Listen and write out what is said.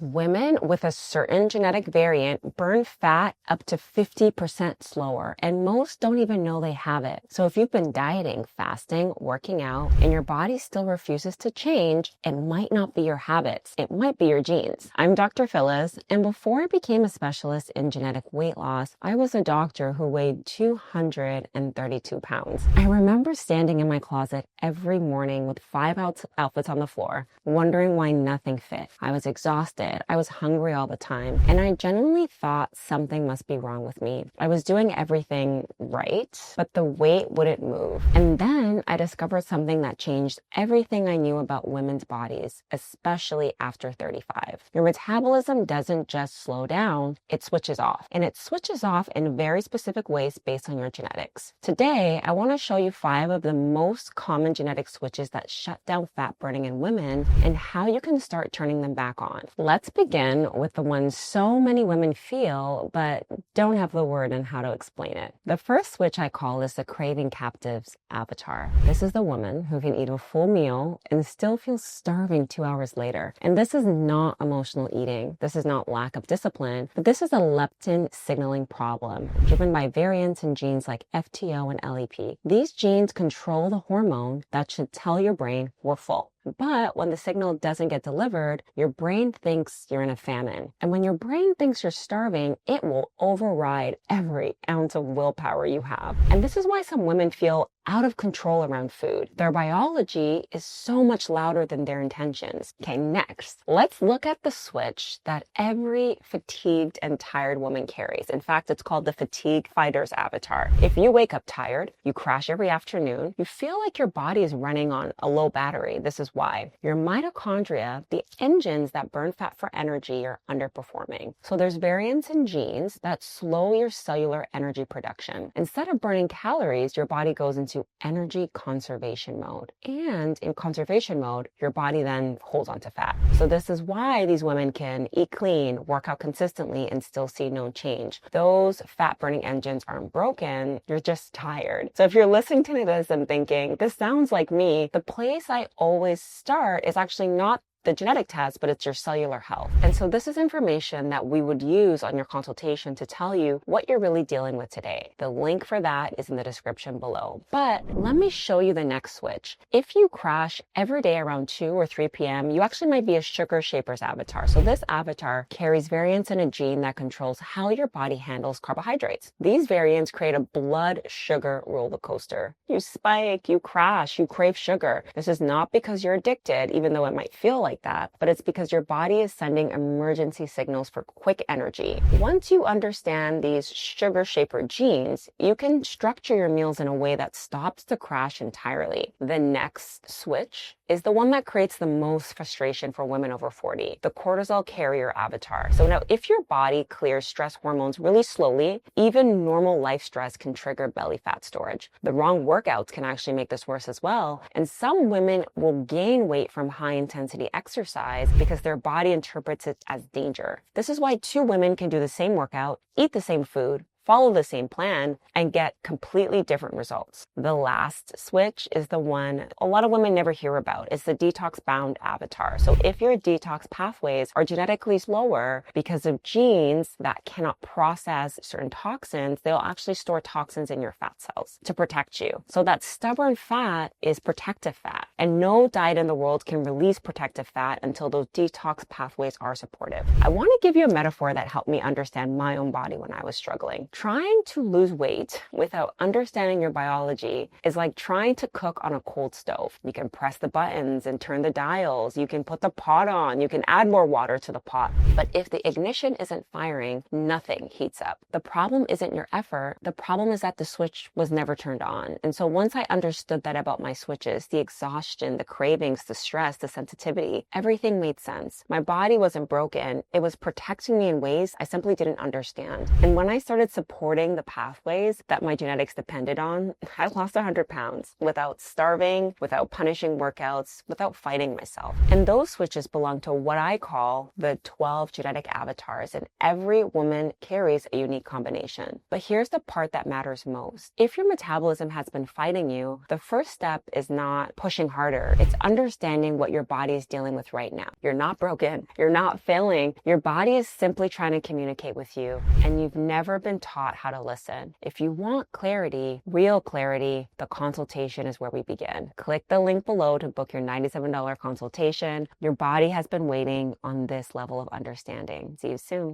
Women with a certain genetic variant burn fat up to 50% slower, and most don't even know they have it. So if you've been dieting, fasting, working out, and your body still refuses to change, it might not be your habits. It might be your genes. I'm Dr. Phyllis, and before I became a specialist in genetic weight loss, I was a doctor who weighed 232 pounds. I remember standing in my closet every morning with 5 outfits on the floor, wondering why nothing fit. I was exhausted. I was hungry all the time, and I genuinely thought something must be wrong with me. I was doing everything right, but the weight wouldn't move. And then I discovered something that changed everything I knew about women's bodies, especially after 35. Your metabolism doesn't just slow down, it switches off. And it switches off in very specific ways based on your genetics. Today, I want to show you 5 of the most common genetic switches that shut down fat burning in women and how you can start turning them back on. Let's begin with the one so many women feel, but don't have the word on how to explain it. The first switch I call is the craving captive's avatar. This is the woman who can eat a full meal and still feel starving 2 hours later. And this is not emotional eating. This is not lack of discipline, but this is a leptin signaling problem driven by variants in genes like FTO and LEP. These genes control the hormone that should tell your brain we're full. But when the signal doesn't get delivered, your brain thinks you're in a famine. And when your brain thinks you're starving, it will override every ounce of willpower you have. And this is why some women feel out of control around food. Their biology is so much louder than their intentions. Okay, next, let's look at the switch that every fatigued and tired woman carries. In fact, it's called the fatigue fighter's avatar. If you wake up tired, you crash every afternoon, you feel like your body is running on a low battery. This is why. Your mitochondria, the engines that burn fat for energy, are underperforming. So there's variants in genes that slow your cellular energy production. Instead of burning calories, your body goes into energy conservation mode. And in conservation mode, your body then holds on to fat. So this is why these women can eat clean, work out consistently, and still see no change. Those fat burning engines aren't broken, you're just tired. So if you're listening to this and thinking, this sounds like me, the place I always start is actually not the genetic test, but it's your cellular health. And so this is information that we would use on your consultation to tell you what you're really dealing with today. The link for that is in the description below. But let me show you the next switch. If you crash every day around 2 or 3 p.m., you actually might be a sugar shaper's avatar. So this avatar carries variants in a gene that controls how your body handles carbohydrates. These variants create a blood sugar roller coaster. You spike, you crash, you crave sugar. This is not because you're addicted, even though it might feel like that, but it's because your body is sending emergency signals for quick energy. Once you understand these sugar shaper genes, you can structure your meals in a way that stops the crash entirely. The next switch is the one that creates the most frustration for women over 40, the cortisol carrier avatar. So now if your body clears stress hormones really slowly, even normal life stress can trigger belly fat storage. The wrong workouts can actually make this worse as well. And some women will gain weight from high intensity exercise because their body interprets it as danger. This is why 2 women can do the same workout, eat the same food, follow the same plan, and get completely different results. The last switch is the one a lot of women never hear about. It's the detox bound avatar. So if your detox pathways are genetically slower because of genes that cannot process certain toxins, they'll actually store toxins in your fat cells to protect you. So that stubborn fat is protective fat, and no diet in the world can release protective fat until those detox pathways are supportive. I want to give you a metaphor that helped me understand my own body when I was struggling. Trying to lose weight without understanding your biology is like trying to cook on a cold stove. You can press the buttons and turn the dials. You can put the pot on. You can add more water to the pot. But if the ignition isn't firing, nothing heats up. The problem isn't your effort. The problem is that the switch was never turned on. And so once I understood that about my switches, the exhaustion, the cravings, the stress, the sensitivity, everything made sense. My body wasn't broken. It was protecting me in ways I simply didn't understand. And when I started supporting the pathways that my genetics depended on, I lost 100 pounds without starving, without punishing workouts, without fighting myself. And those switches belong to what I call the 12 genetic avatars, and every woman carries a unique combination. But here's the part that matters most. If your metabolism has been fighting you, the first step is not pushing harder. It's understanding what your body is dealing with right now. You're not broken. You're not failing. Your body is simply trying to communicate with you, and you've never been taught how to listen. If you want clarity, real clarity, the consultation is where we begin. Click the link below to book your $97 consultation. Your body has been waiting on this level of understanding. See you soon.